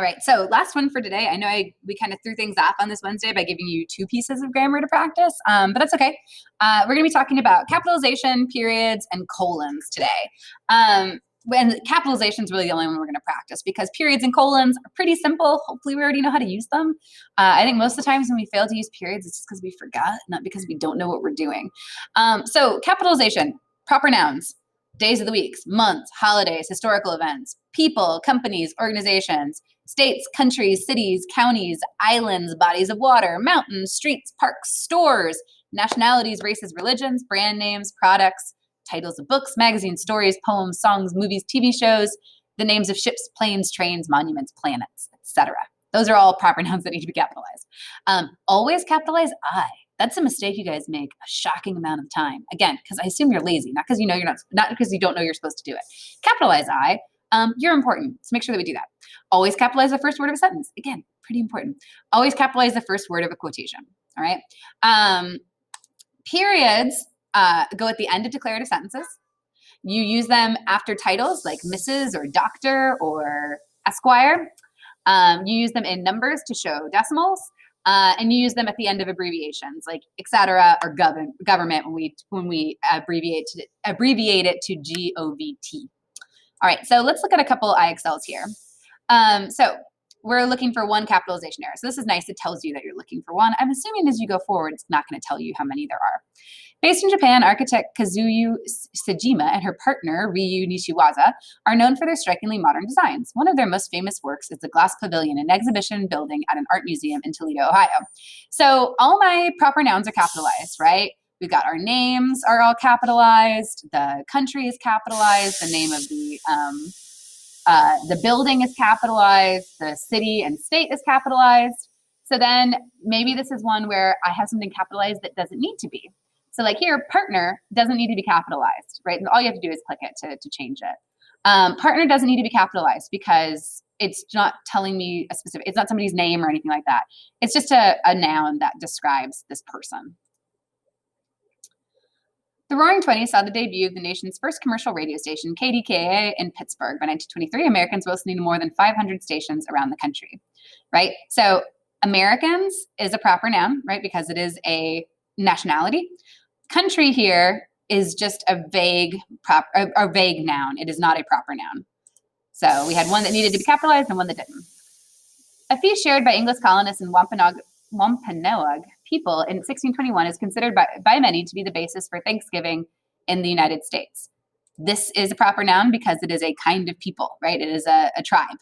right, so last one for today. I know we kind of threw things off on this Wednesday by giving you 2 pieces of grammar to practice, but that's okay. We're going to be talking about capitalization, periods, and colons today. And capitalization is really the only one we're going to practice because periods and colons are pretty simple. Hopefully we already know how to use them. I think most of the times when we fail to use periods, it's just because we forgot, not because we don't know what we're doing. So capitalization, proper nouns, days of the weeks, months, holidays, historical events, people, companies, organizations, states, countries, cities, counties, islands, bodies of water, mountains, streets, parks, stores, nationalities, races, religions, brand names, products, titles of books, magazines, stories, poems, songs, movies, TV shows, the names of ships, planes, trains, monuments, planets, etc. Those are all proper nouns that need to be capitalized. Always capitalize I. That's a mistake you guys make a shocking amount of time. Again, because I assume you're lazy, not because you know not because you don't know you're supposed to do it. Capitalize I. You're important, so make sure that we do that. Always capitalize the first word of a sentence. Again, pretty important. Always capitalize the first word of a quotation. All right. Periods go at the end of declarative sentences. You use them after titles like Mrs. or Doctor or Esquire. You use them in numbers to show decimals. And you use them at the end of abbreviations like etc. or government when we abbreviate it to GOVT. All right, so let's look at a couple IXLs here. So we're looking for one capitalization error. So this is nice. It tells you that you're looking for one. I'm assuming as you go forward, it's not going to tell you how many there are. Based in Japan, architect Kazuyu Sejima and her partner, Ryu Nishiwaza, are known for their strikingly modern designs. One of their most famous works is the Glass Pavilion, an exhibition building at an art museum in Toledo, Ohio. So all my proper nouns are capitalized, right? We've got our names are all capitalized, the country is capitalized, the name of the building is capitalized, the city and state is capitalized. So then maybe this is one where I have something capitalized that doesn't need to be. So like here, partner doesn't need to be capitalized, right? And all you have to do is click it to change it. Partner doesn't need to be capitalized because it's not telling me a specific, it's not somebody's name or anything like that. It's just a noun that describes this person. The Roaring Twenties saw the debut of the nation's first commercial radio station, KDKA, in Pittsburgh. By 1923, Americans were listening to more than 500 stations around the country, right? So Americans is a proper noun, right? Because it is a nationality. Country here is just a vague noun. It is not a proper noun. So we had one that needed to be capitalized and one that didn't. A feast shared by English colonists in Wampanoag people in 1621 is considered by many to be the basis for Thanksgiving in the United States. This is a proper noun because it is a kind of people, right? It is a tribe.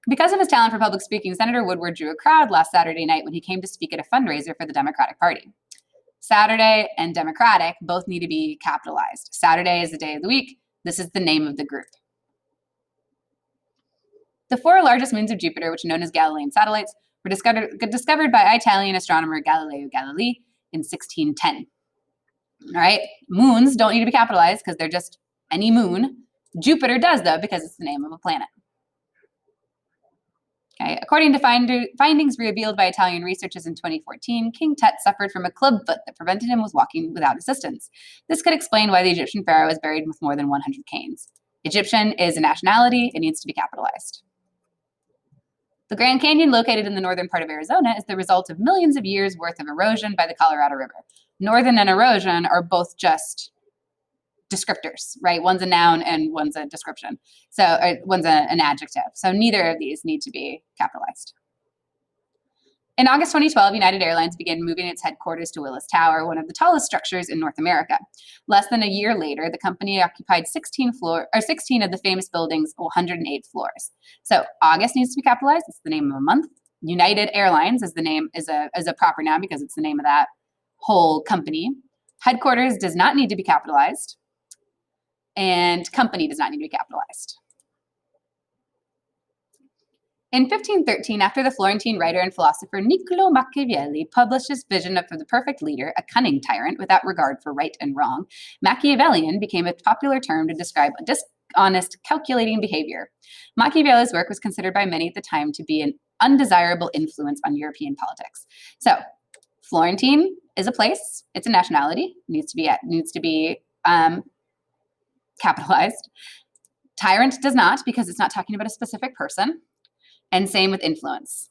Because of his talent for public speaking, Senator Woodward drew a crowd last Saturday night when he came to speak at a fundraiser for the Democratic Party. Saturday and Democratic both need to be capitalized. Saturday is the day of the week. This is the name of the group. The 4 largest moons of Jupiter, which are known as Galilean satellites, were discovered by Italian astronomer Galileo Galilei in 1610. All right, moons don't need to be capitalized because they're just any moon. Jupiter does, though, because it's the name of a planet. Okay. According to findings revealed by Italian researchers in 2014, King Tut suffered from a club foot that prevented him from walking without assistance. This could explain why the Egyptian pharaoh is buried with more than 100 canes. Egyptian is a nationality. It needs to be capitalized. The Grand Canyon, located in the northern part of Arizona, is the result of millions of years' worth of erosion by the Colorado River. Northern and erosion are both just descriptors, right? One's a noun and one's a description. So one's an adjective. So neither of these need to be capitalized. In August 2012, United Airlines began moving its headquarters to Willis Tower, one of the tallest structures in North America. Less than a year later, the company occupied 16 of the famous building's 108 floors. So August needs to be capitalized. It's the name of a month. United Airlines is a proper noun because it's the name of that whole company. Headquarters does not need to be capitalized. And company does not need to be capitalized. In 1513, after the Florentine writer and philosopher Niccolo Machiavelli published his vision of the perfect leader, a cunning tyrant without regard for right and wrong, Machiavellian became a popular term to describe a dishonest, calculating behavior. Machiavelli's work was considered by many at the time to be an undesirable influence on European politics. So, Florentine is a place; it's a nationality; needs to be capitalized. Tyrant does not, because it's not talking about a specific person. And same with influence.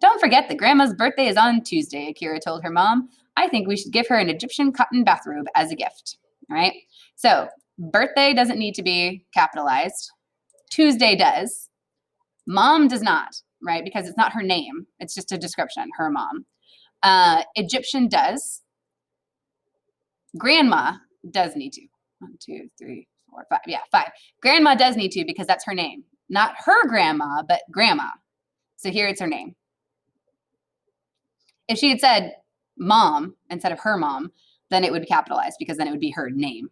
Don't forget that Grandma's birthday is on Tuesday, Akira told her mom. I think we should give her an Egyptian cotton bathrobe as a gift. All right. So birthday doesn't need to be capitalized. Tuesday does. Mom does not, right? Because it's not her name. It's just a description, her mom. Egyptian does. Grandma does need to. 1, 2, 3, 4, 5. Yeah, 5. Grandma does need to because that's her name. Not her grandma, but grandma. So here it's her name. If she had said mom instead of her mom, then it would be capitalized because then it would be her name.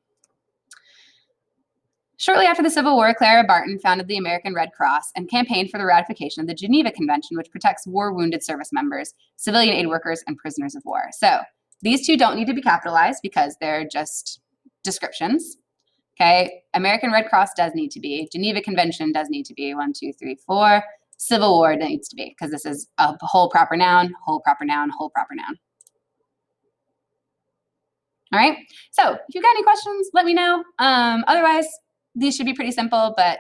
Shortly after the Civil War, Clara Barton founded the American Red Cross and campaigned for the ratification of the Geneva Convention, which protects war-wounded service members, civilian aid workers, and prisoners of war. So these two don't need to be capitalized because they're just descriptions. Okay, American Red Cross does need to be. Geneva Convention does need to be. 1, 2, 3, 4. Civil War needs to be because this is a whole proper noun, whole proper noun, whole proper noun. All right, so if you've got any questions, let me know. Otherwise, these should be pretty simple, but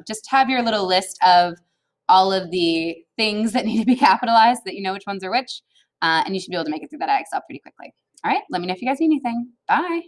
just have your little list of all of the things that need to be capitalized, that you know which ones are which, and you should be able to make it through that Excel pretty quickly. All right, let me know if you guys need anything. Bye.